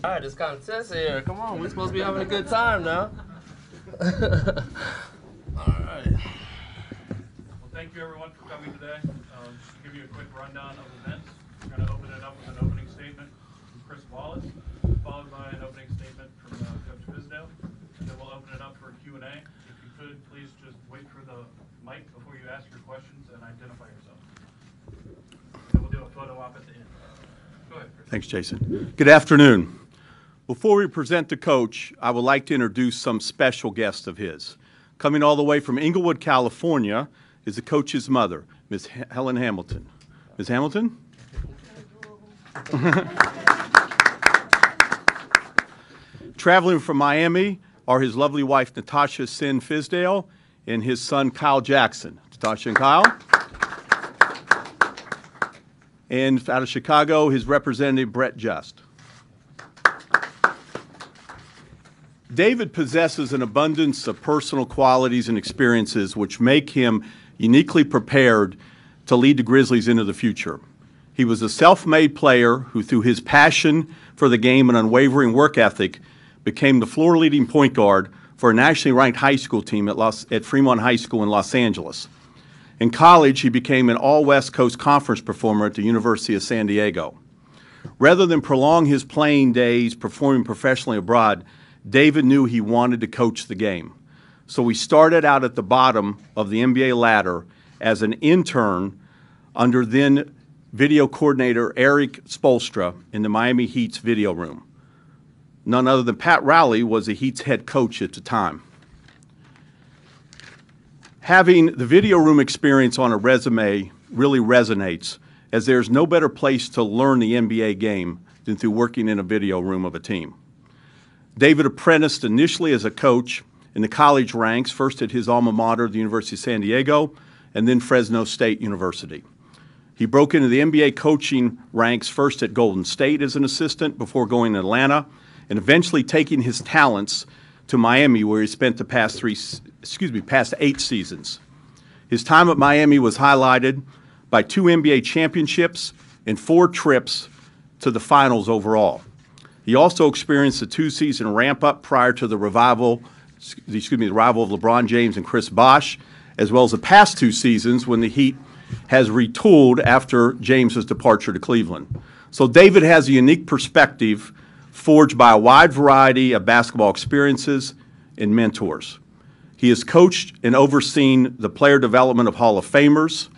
All right, it's contest here. Come on, we're supposed to be having a good time now. All right. Well, thank you everyone for coming today. Just to give you a quick rundown of events, we're going to open it up with an opening statement from Chris Wallace, followed by an opening statement from Coach Fizdale, and then we'll open it up for Q&A. If you could, please just wait for the mic before you ask your questions and identify yourself. And then we'll do a photo op at the end. Go ahead, Chris. Thanks, Jason. Good afternoon. Before we present the coach, I would like to introduce some special guests of his. Coming all the way from Inglewood, California, is the coach's mother, Ms. Helen Hamilton. Ms. Hamilton? Traveling from Miami are his lovely wife, Natasha Sin Fizdale, and his son, Kyle Jackson. Natasha and Kyle. And out of Chicago, his representative, Brett Just. David possesses an abundance of personal qualities and experiences which make him uniquely prepared to lead the Grizzlies into the future. He was a self-made player who, through his passion for the game and unwavering work ethic, became the floor-leading point guard for a nationally ranked high school team at Fremont High School in Los Angeles. In college, he became an all-West Coast Conference performer at the University of San Diego. Rather than prolong his playing days performing professionally abroad, David knew he wanted to coach the game. So he started out at the bottom of the NBA ladder as an intern under then video coordinator Eric Spoelstra in the Miami Heat's video room. None other than Pat Riley was the Heat's head coach at the time. Having the video room experience on a resume really resonates, as there's no better place to learn the NBA game than through working in a video room of a team. David apprenticed initially as a coach in the college ranks, first at his alma mater, the University of San Diego, and then Fresno State University. He broke into the NBA coaching ranks first at Golden State as an assistant before going to Atlanta, and eventually taking his talents to Miami, where he spent the past 8 seasons. His time at Miami was highlighted by 2 NBA championships and 4 trips to the finals overall. He also experienced a 2-season ramp-up prior to the arrival of LeBron James and Chris Bosh, as well as the past 2 seasons when the Heat has retooled after James's departure to Cleveland. So David has a unique perspective forged by a wide variety of basketball experiences and mentors. He has coached and overseen the player development of Hall of Famers,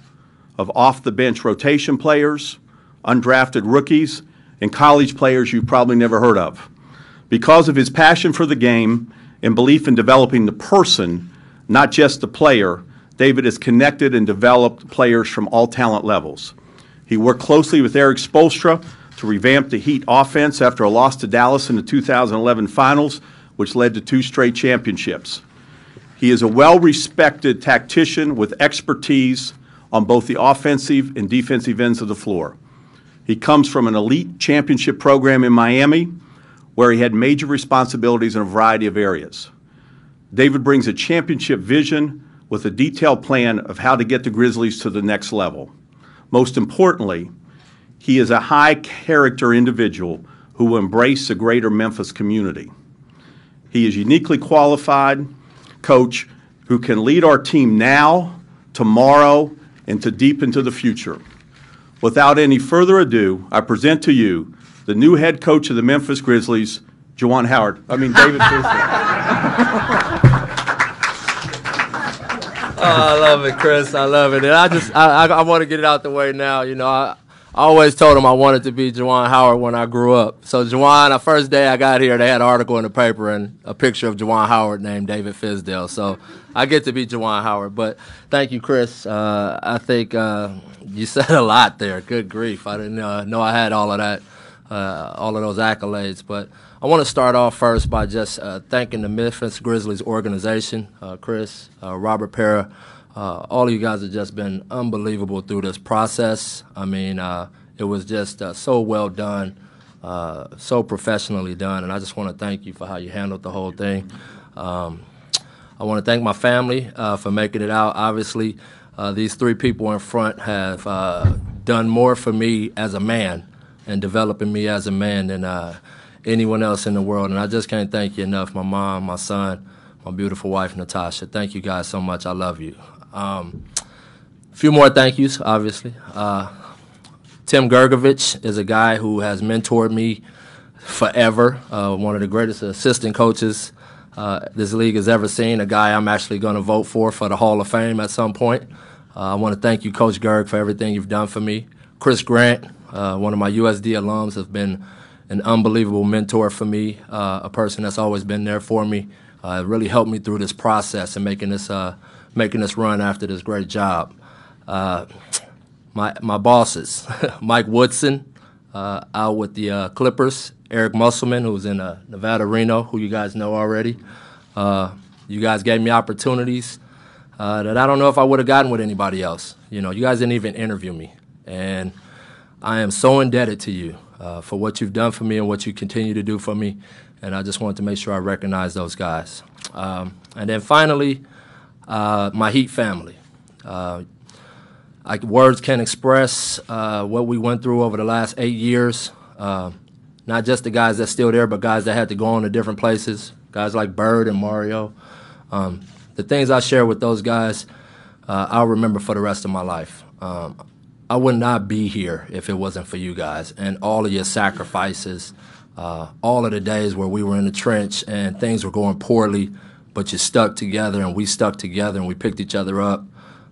of off-the-bench rotation players, undrafted rookies, and college players you've probably never heard of. Because of his passion for the game and belief in developing the person, not just the player, David has connected and developed players from all talent levels. He worked closely with Eric Spoelstra to revamp the Heat offense after a loss to Dallas in the 2011 finals, which led to 2 straight championships. He is a well-respected tactician with expertise on both the offensive and defensive ends of the floor. He comes from an elite championship program in Miami, where he had major responsibilities in a variety of areas. David brings a championship vision with a detailed plan of how to get the Grizzlies to the next level. Most importantly, he is a high-character individual who will embrace the greater Memphis community. He is a uniquely qualified coach who can lead our team now, tomorrow, and to deep into the future. Without any further ado, I present to you the new head coach of the Memphis Grizzlies, David Fizdale. Oh, I love it, Chris. I love it. And I want to get it out the way now. You know, I always told him I wanted to be Juwan Howard when I grew up. So Juwan, the first day I got here, they had an article in the paper and a picture of Juwan Howard named David Fizdale. So I get to be Juwan Howard. But thank you, Chris. I think you said a lot there. Good grief. I didn't know I had all of that, all of those accolades. But I want to start off first by just thanking the Memphis Grizzlies organization, Chris, Robert Pera. All of you guys have just been unbelievable through this process. I mean, it was just so well done, so professionally done, and I just want to thank you for how you handled the whole thing. I want to thank my family for making it out. Obviously, these 3 people in front have done more for me as a man and developing me as a man than anyone else in the world. And I just can't thank you enough, my mom, my son, my beautiful wife, Natasha. Thank you guys so much. I love you. A few more thank yous, obviously. Tim Gergovich is a guy who has mentored me forever, one of the greatest assistant coaches this league has ever seen, a guy I'm actually going to vote for the Hall of Fame at some point. I want to thank you, Coach Gerg, for everything you've done for me. Chris Grant, one of my USD alums, has been an unbelievable mentor for me, a person that's always been there for me. Really helped me through this process and making this run after this great job. My bosses, Mike Woodson, out with the Clippers, Eric Musselman, who's in Nevada, Reno, who you guys know already. You guys gave me opportunities that I don't know if I would have gotten with anybody else. You know, you guys didn't even interview me. And I am so indebted to you for what you've done for me and what you continue to do for me. And I just wanted to make sure I recognize those guys. And then finally, my Heat family. Words can't express what we went through over the last 8 years. Not just the guys that's still there, but guys that had to go on to different places, guys like Bird and Mario. The things I share with those guys, I'll remember for the rest of my life. I would not be here if it wasn't for you guys and all of your sacrifices, all of the days where we were in the trench and things were going poorly, but you stuck together and we stuck together and we picked each other up.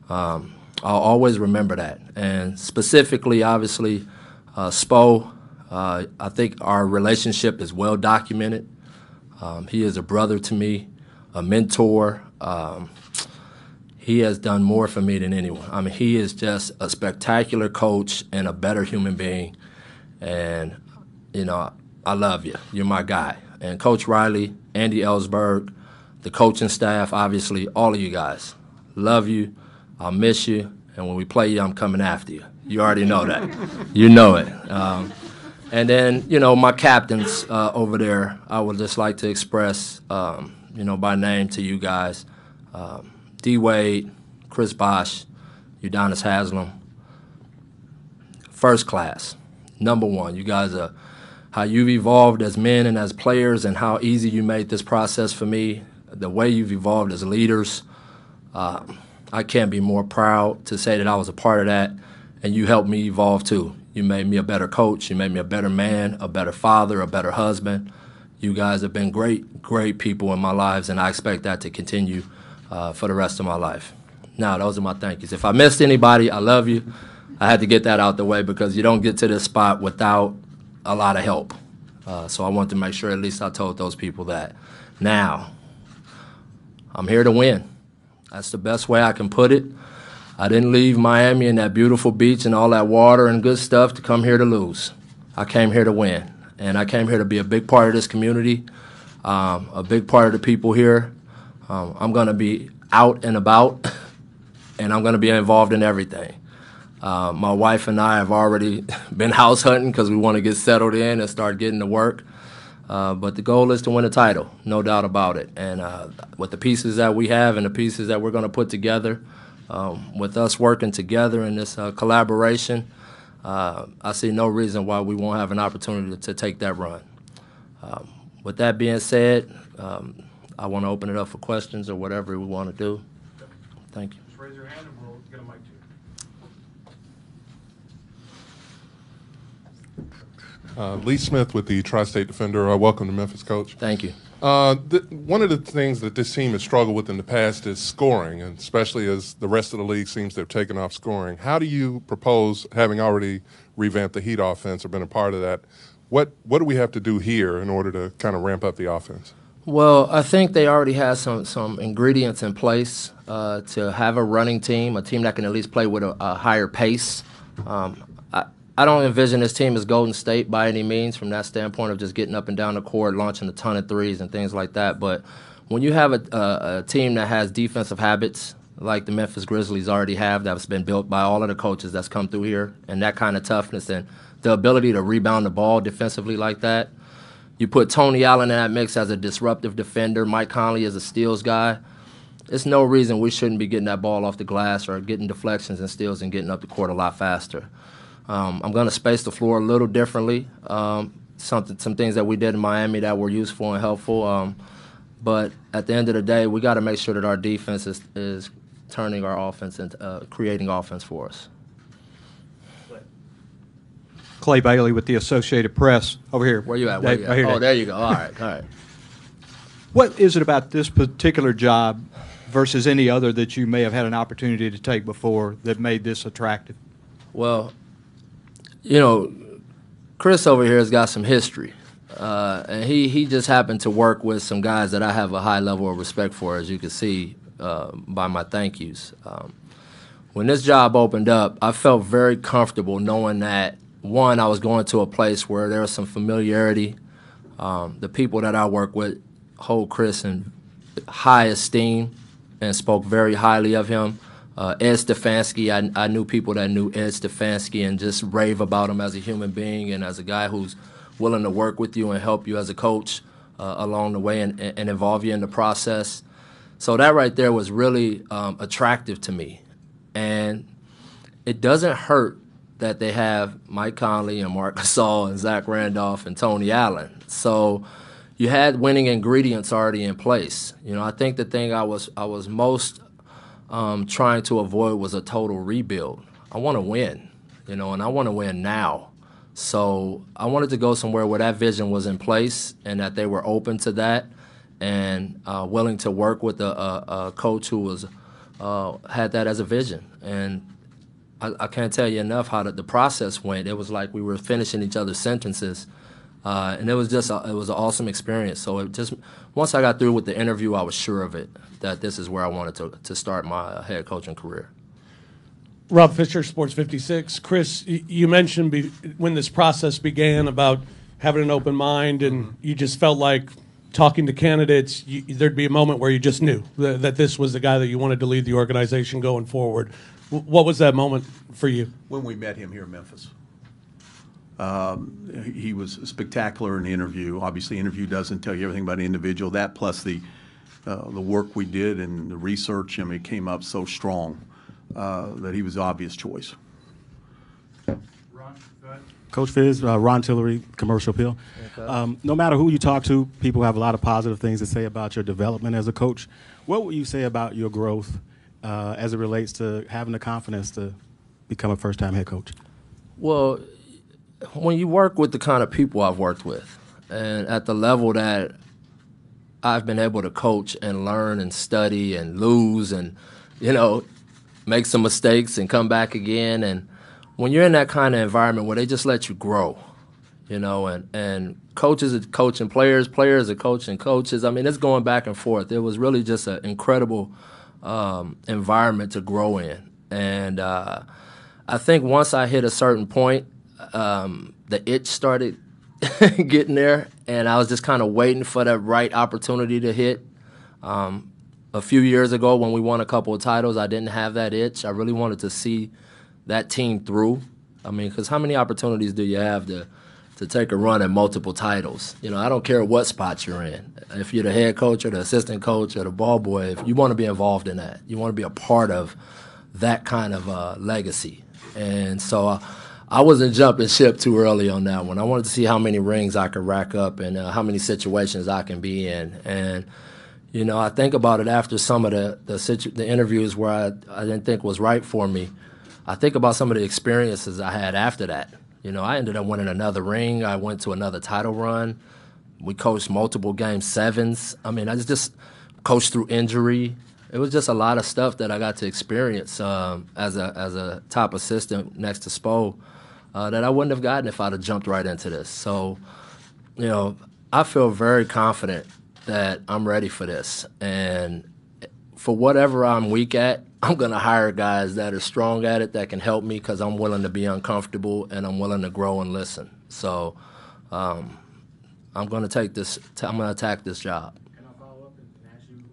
I'll always remember that. And specifically, obviously, Spo, I think our relationship is well documented. He is a brother to me, a mentor. He has done more for me than anyone. I mean, he is just a spectacular coach and a better human being. And, you know, I love you. You're my guy. And Coach Riley, Andy Ellsberg, the coaching staff, obviously, all of you guys. Love you. I'll miss you. And when we play you, I'm coming after you. You already know that. You know it. And then, you know, my captains over there, I would just like to express, you know, by name to you guys. D. Wade, Chris Bosh, Udonis Haslam. First class, number one. You guys are how you've evolved as men and as players and how easy you made this process for me, the way you've evolved as leaders. I can't be more proud to say that I was a part of that, and you helped me evolve too. You made me a better coach. You made me a better man, a better father, a better husband. You guys have been great, great people in my lives, and I expect that to continue for the rest of my life. Now, those are my thank yous. If I missed anybody, I love you. I had to get that out the way because you don't get to this spot without a lot of help. So I wanted to make sure at least I told those people that. Now, I'm here to win. That's the best way I can put it. I didn't leave Miami and that beautiful beach and all that water and good stuff to come here to lose. I came here to win, and I came here to be a big part of this community, a big part of the people here. I'm going to be out and about, and I'm going to be involved in everything. My wife and I have already been house hunting because we want to get settled in and start getting to work. But the goal is to win a title, no doubt about it. And with the pieces that we have and the pieces that we're going to put together, with us working together in this collaboration, I see no reason why we won't have an opportunity to take that run. With that being said, I want to open it up for questions or whatever we want to do. Thank you. Just raise your hand and we'll get a mic to you. Lee Smith with the Tri-State Defender. Welcome to Memphis, Coach. Thank you. One of the things that this team has struggled with in the past is scoring, and especially as the rest of the league seems to have taken off scoring. How do you propose, having already revamped the Heat offense or been a part of that, what do we have to do here in order to kind of ramp up the offense? Well, I think they already have some ingredients in place to have a running team, a team that can at least play with a higher pace. I don't envision this team as Golden State by any means from that standpoint of just getting up and down the court, launching a ton of threes and things like that. But when you have a team that has defensive habits like the Memphis Grizzlies already have, that's been built by all of the coaches that's come through here, and that kind of toughness and the ability to rebound the ball defensively like that, you put Tony Allen in that mix as a disruptive defender, Mike Conley as a steals guy, there's no reason we shouldn't be getting that ball off the glass or getting deflections and steals and getting up the court a lot faster. I'm going to space the floor a little differently. some things that we did in Miami that were useful and helpful. But at the end of the day, we got to make sure that our defense is turning our offense into creating offense for us. Clay Bailey with the Associated Press over here. Where you at? Dave, right here, Oh, Dave. there you go. All right, all right. What is it about this particular job versus any other that you may have had an opportunity to take before that made this attractive? Well, you know, Chris over here has got some history. And he just happened to work with some guys that I have a high level of respect for, as you can see by my thank yous. When this job opened up, I felt very comfortable knowing that, one, I was going to a place where there was some familiarity. The people that I work with hold Chris in high esteem and spoke very highly of him. Ed Stefanski, I knew people that knew Ed Stefanski and just rave about him as a human being and as a guy who's willing to work with you and help you as a coach along the way and involve you in the process. So that right there was really attractive to me. And it doesn't hurt that they have Mike Conley and Marc Gasol and Zach Randolph and Tony Allen. So you had winning ingredients already in place. You know, I think the thing I was most trying to avoid was a total rebuild. I want to win, you know, and I want to win now. So I wanted to go somewhere where that vision was in place and that they were open to that and willing to work with a coach who was had that as a vision. And I can't tell you enough how the process went. It was like we were finishing each other's sentences, and it was just it was an awesome experience. So it just once I got through with the interview, I was sure of it, that this is where I wanted to start my head coaching career. Rob Fisher, Sports 56. Chris, you mentioned when this process began about having an open mind, and you just felt like talking to candidates, there'd be a moment where you just knew that this was the guy that you wanted to lead the organization going forward. What was that moment for you? When we met him here in Memphis. He was spectacular in the interview. Obviously, interview doesn't tell you everything about an individual. That plus the work we did and the research, I mean, it came up so strong that he was the obvious choice. Ron, go ahead. Coach Fizz, Ron Tillery, Commercial Appeal. Okay. No matter who you talk to, people have a lot of positive things to say about your development as a coach. What would you say about your growth as it relates to having the confidence to become a first-time head coach? Well, when you work with the kind of people I've worked with and at the level that I've been able to coach and learn and study and lose and, you know, make some mistakes and come back again. And when you're in that kind of environment where they just let you grow, you know, and coaches are coaching players, players are coaching coaches. I mean, it's going back and forth. It was really just an incredible environment to grow in. And I think once I hit a certain point, the itch started getting there, and I was just kind of waiting for that right opportunity to hit. A few years ago when we won a couple of titles, I didn't have that itch. I really wanted to see that team through. I mean, because how many opportunities do you have to take a run at multiple titles? You know, I don't care what spot you're in. If you're the head coach or the assistant coach or the ball boy, if you want to be involved in that, you want to be a part of that kind of legacy. And so I wasn't jumping ship too early on that one. I wanted to see how many rings I could rack up and how many situations I can be in. And you know, I think about it after some of the interviews where I didn't think was right for me. I think about some of the experiences I had after that. You know, I ended up winning another ring. I went to another title run. We coached multiple Game 7s. I mean, I just coached through injury. It was just a lot of stuff that I got to experience as a top assistant next to Spo that I wouldn't have gotten if I'd have jumped right into this. So, you know, I feel very confident that I'm ready for this. And for whatever I'm weak at, I'm going to hire guys that are strong at it that can help me because I'm willing to be uncomfortable and I'm willing to grow and listen. So I'm going to take this. I'm going to attack this job. Can I follow up and ask you, do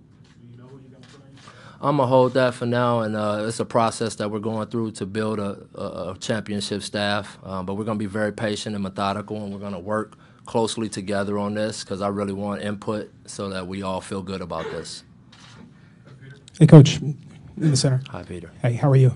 you know who you're going to put in? I'm going to hold that for now, and it's a process that we're going through to build a championship staff. But we're going to be very patient and methodical, and we're going to work closely together on this because I really want input so that we all feel good about this. Hey, Coach, in the center. Hi, Peter. Hey, how are you?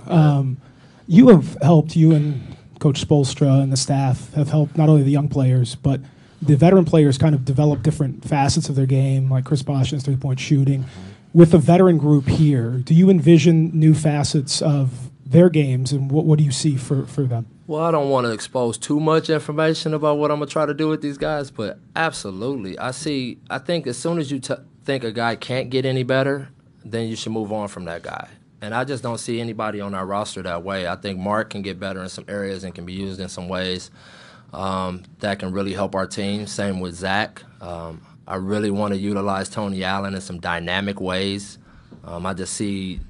You have helped, you and Coach Spoelstra and the staff have helped not only the young players, but the veteran players kind of develop different facets of their game, like Chris Bosh's three-point shooting. With the veteran group here, do you envision new facets of their games, and what do you see for them? Well, I don't want to expose too much information about what I'm going to try to do with these guys, but absolutely. I think as soon as you think a guy can't get any better, then you should move on from that guy. And I just don't see anybody on our roster that way. I think Mark can get better in some areas and can be used in some ways that can really help our team. Same with Zach. I really want to utilize Tony Allen in some dynamic ways. I see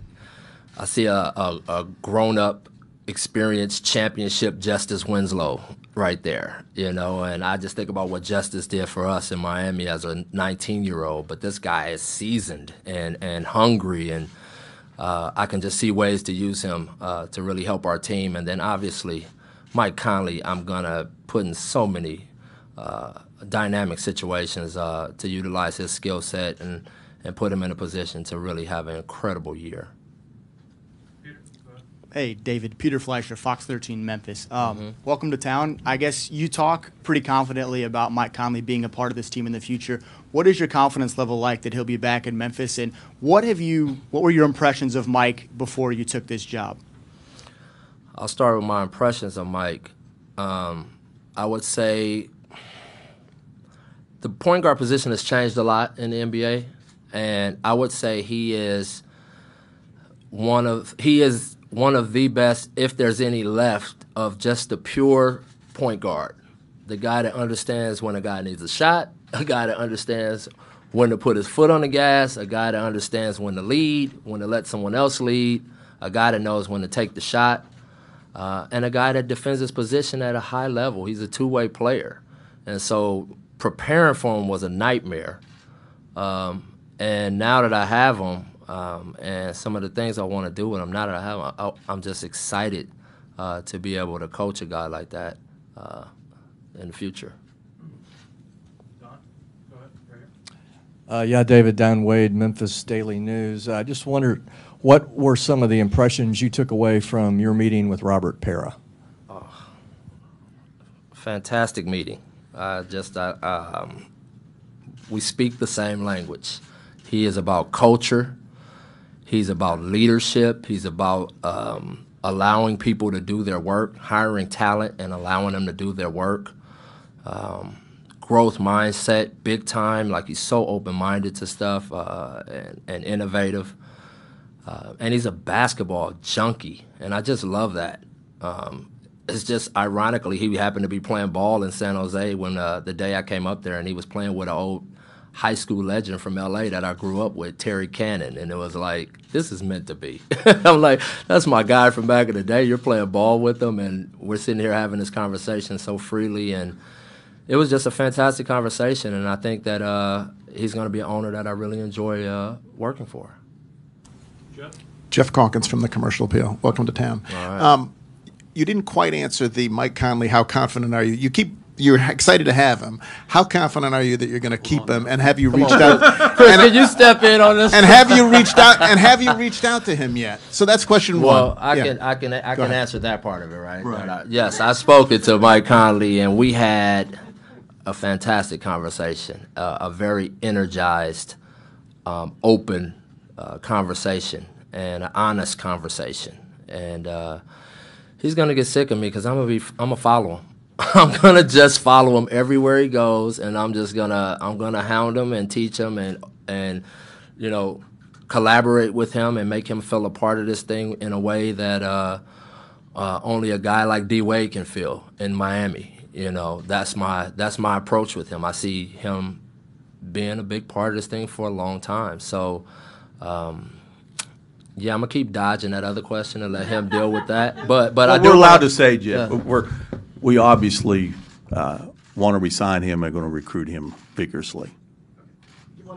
a grown-up, experienced championship Justice Winslow right there, and I just think about what Justice did for us in Miami as a 19-year-old, but this guy is seasoned and hungry, and I can just see ways to use him to really help our team. And then obviously Mike Conley, I'm going to put in so many dynamic situations to utilize his skill set and put him in a position to really have an incredible year. Hey, David. Peter Fleischer, Fox 13 Memphis. Welcome to town. I guess you talk pretty confidently about Mike Conley being a part of this team in the future. What is your confidence level like that he'll be back in Memphis? And what were your impressions of Mike before you took this job? I'll start with my impressions of Mike. I would say the point guard position has changed a lot in the NBA, and I would say he is one of the best, if there's any left, of just the pure point guard. The guy that understands when a guy needs a shot, a guy that understands when to put his foot on the gas, a guy that understands when to lead, when to let someone else lead, a guy that knows when to take the shot, and a guy that defends his position at a high level. He's a two-way player. And so preparing for him was a nightmare. And now that I have him, and some of the things I want to do with him, now that I have him, I'm just excited to be able to coach a guy like that in the future. Don, go ahead. Right here. Yeah, David, Don Wade, Memphis Daily News. I just wondered, what were some of the impressions you took away from your meeting with Robert Pera? Fantastic meeting. We speak the same language. He is about culture. He's about leadership. He's about allowing people to do their work, hiring talent and allowing them to do their work. Growth mindset, big time. Like, he's so open-minded to stuff and innovative. And he's a basketball junkie, and I just love that. It's just, ironically, he happened to be playing ball in San Jose when the day I came up there, and he was playing with an old high school legend from L.A. that I grew up with, Terry Cannon, and it was like, this is meant to be. I'm like, that's my guy from back in the day. You're playing ball with him, and we're sitting here having this conversation so freely, and it was just a fantastic conversation, and I think that he's going to be an owner that I really enjoy working for. Jeff Calkins from the Commercial Appeal. Welcome to town. All right. You didn't quite answer the Mike Conley, how confident are you? You're excited to have him. How confident are you that you're going to keep him? And have you reached out? Chris, can you step in on this? And have you reached out? And have you reached out to him yet? So that's question one. Well, I can answer that part of it, right? Right. Yes, I spoke to Mike Conley, and we had a fantastic conversation, a very energized, open conversation, and an honest conversation. And he's gonna get sick of me because I'm gonna follow him. I'm gonna just follow him everywhere he goes, and I'm gonna hound him and teach him and collaborate with him and make him feel a part of this thing in a way that only a guy like D Wade can feel in Miami. That's my approach with him. I see him being a big part of this thing for a long time. So. Yeah, I'm gonna keep dodging that other question and let him deal with that. But we're allowed to say, Jeff. Yeah. We obviously want to resign him and going to recruit him vigorously. There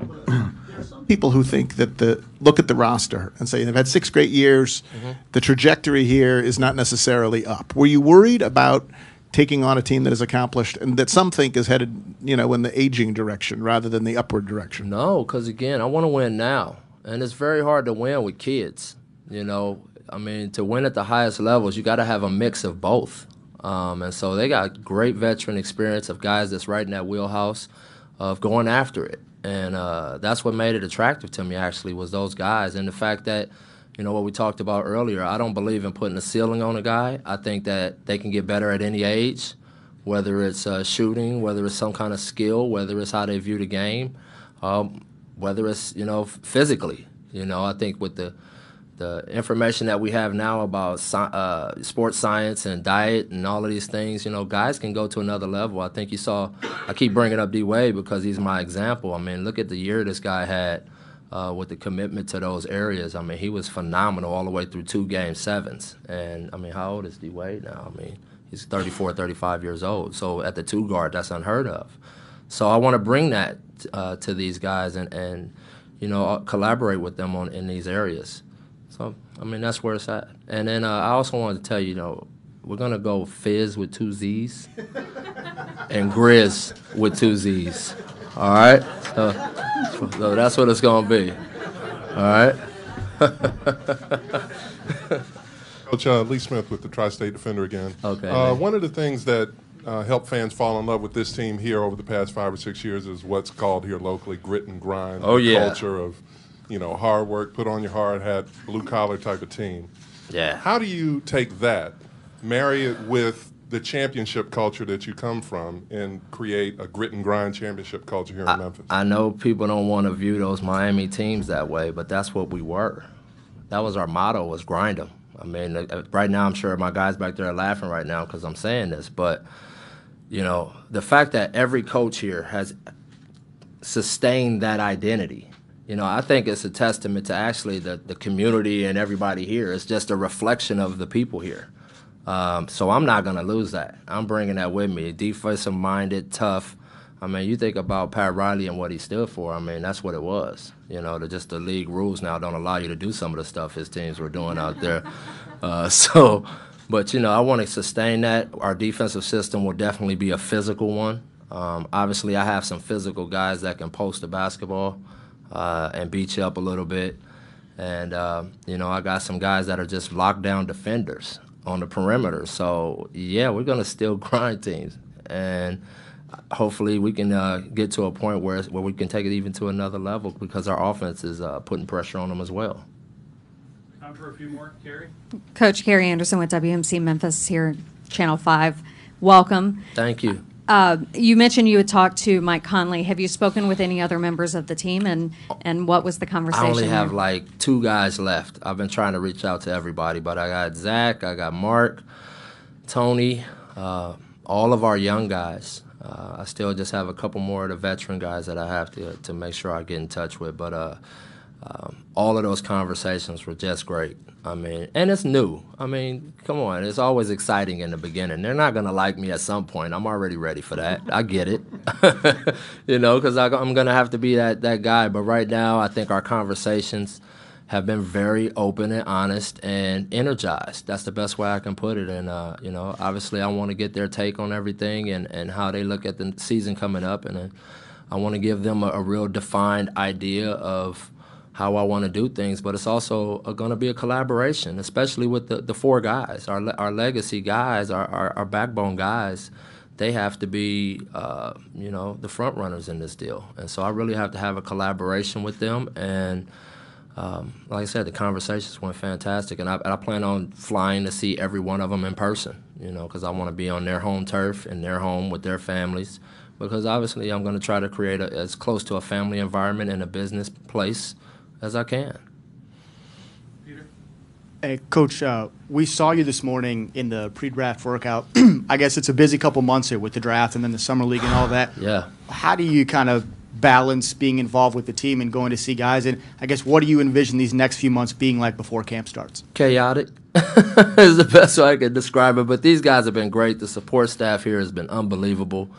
are some people who think that look at the roster and say they've had 6 great years. Mm-hmm. The trajectory here is not necessarily up. Were you worried about taking on a team that is accomplished and that some think is headed, in the aging direction rather than the upward direction? No, because again, I want to win now. And it's very hard to win with kids, to win at the highest levels, you got to have a mix of both. And so they got great veteran experience of guys that's right in that wheelhouse of going after it. And that's what made it attractive to me, actually, was those guys. And the fact that, what we talked about earlier, I don't believe in putting a ceiling on a guy. I think that they can get better at any age, whether it's shooting, whether it's some kind of skill, whether it's how they view the game, whether it's, physically. I think with the information that we have now about sports science and diet and all of these things, guys can go to another level. I think you saw, I keep bringing up D-Wade because he's my example. I mean, look at the year this guy had with the commitment to those areas. I mean, he was phenomenal all the way through 2 Game 7s. And, I mean, how old is D-Wade now? I mean, he's 34, 35 years old. So at the 2 guard, that's unheard of. So I want to bring that to these guys and collaborate with them in these areas. So, I mean, that's where it's at. And then I also wanted to tell you, we're going to go Fizz with 2 Z's and Grizz with 2 Z's. All right? So that's what it's going to be. All right? Coach Lee Smith with the Tri-State Defender again. Okay. One of the things that helped fans fall in love with this team here over the past 5 or 6 years is what's called here locally grit and grind. Oh, yeah. Culture of, hard work, put on your hard hat, blue-collar type of team. Yeah. How do you take that, marry it with the championship culture that you come from, and create a grit and grind championship culture here in Memphis? I know people don't want to view those Miami teams that way, but that's what we were. That was our motto, was grind them. I mean, right now I'm sure my guys back there are laughing right now because I'm saying this, but, the fact that every coach here has sustained that identity, I think it's a testament to actually the community and everybody here. It's just a reflection of the people here. So I'm not going to lose that. I'm bringing that with me. Defensive-minded, tough. I mean, you think about Pat Riley and what he stood for. I mean, that's what it was. Just the league rules now don't allow you to do some of the stuff his teams were doing out there. But, I want to sustain that. Our defensive system will definitely be a physical one. Obviously, I have some physical guys that can post the basketball and beat you up a little bit. And, I got some guys that are just lockdown defenders on the perimeter. So, yeah, we're going to still grind teams. And hopefully we can get to a point where we can take it even to another level because our offense is putting pressure on them as well. Time for a few more. Carrie? Coach Carrie Anderson with WMC Memphis here, Channel 5. Welcome. Thank you. You mentioned you had talked to Mike Conley. Have you spoken with any other members of the team, and what was the conversation? I only have there? like 2 guys left. I've been trying to reach out to everybody, but I got Zach, I got Mark, Tony, all of our young guys. I still just have a couple more of the veteran guys that I have to make sure I get in touch with, but all of those conversations were just great. I mean, and it's new. I mean, come on, it's always exciting in the beginning. They're not going to like me at some point. I'm already ready for that. I get it, because I'm going to have to be that guy. But right now, I think our conversations have been very open and honest and energized. That's the best way I can put it. And, obviously I want to get their take on everything and how they look at the season coming up. And I want to give them a real defined idea of how I want to do things, but it's also going to be a collaboration, especially with the 4 guys, our legacy guys, our backbone guys. They have to be, the front runners in this deal. And so I really have to have a collaboration with them. And like I said, the conversations went fantastic. And I plan on flying to see every one of them in person, because I want to be on their home turf, in their home with their families. Because obviously I'm going to try to create as close to a family environment and a business place as I can. Peter? Hey, Coach, we saw you this morning in the pre-draft workout. I guess it's a busy couple months here with the draft and then the summer league and all that. Yeah. How do you kind of balance being involved with the team and going to see guys? And I guess what do you envision these next few months being like before camp starts? Chaotic is the best way I could describe it. But these guys have been great. The support staff here has been unbelievable.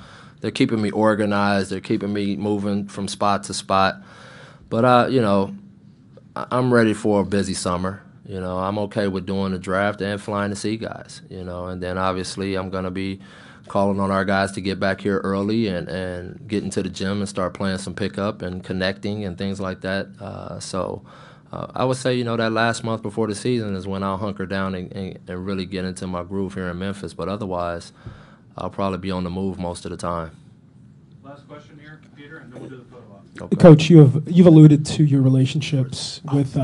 They're keeping me organized. They're keeping me moving from spot to spot. But, I'm ready for a busy summer. I'm okay with doing the draft and flying to see guys, and then obviously I'm going to be calling on our guys to get back here early and get into the gym and start playing some pickup and connecting and things like that. So I would say, that last month before the season is when I'll hunker down and really get into my groove here in Memphis. But otherwise, I'll probably be on the move most of the time. Last question here, Peter, and then we'll do the photo op. Okay. Coach, you've alluded to your relationships with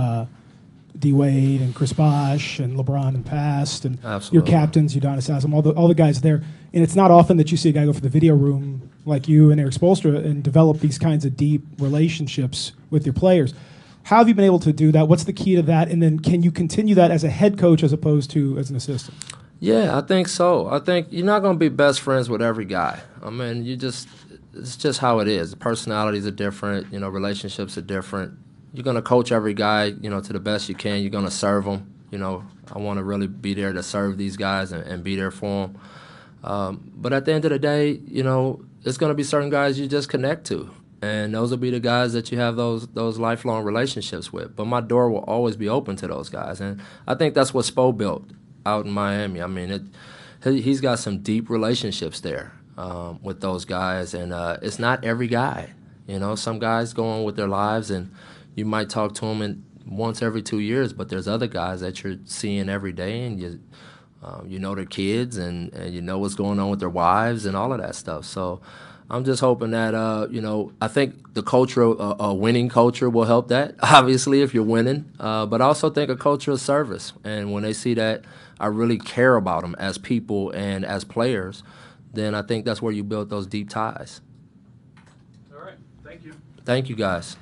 D Wade and Chris Bosh and LeBron in the past, and Absolutely. your captains, Udonis Haslam, all the guys there. And it's not often that you see a guy go from the video room like you and Eric Spoelstra and develop these kinds of deep relationships with your players. How have you been able to do that? What's the key to that? And then can you continue that as a head coach as opposed to as an assistant? Yeah, I think so. I think you're not going to be best friends with every guy. I mean, it's just how it is. Personalities are different. Relationships are different. You're going to coach every guy, to the best you can. You're going to serve them. I want to really be there to serve these guys and be there for them. But at the end of the day, it's going to be certain guys you just connect to. And those will be the guys that you have those lifelong relationships with. But my door will always be open to those guys. And I think that's what Spo built out in Miami. I mean, he's got some deep relationships there with those guys. And it's not every guy. Some guys go on with their lives, and you might talk to them once every 2 years. But there's other guys that you're seeing every day, and you know their kids, and you know what's going on with their wives and all of that stuff. So I'm just hoping that, I think the culture, a winning culture will help that, obviously, if you're winning. But I also think a culture of service. And when they see that I really care about them as people and as players, then I think that's where you build those deep ties. All right. Thank you. Thank you, guys.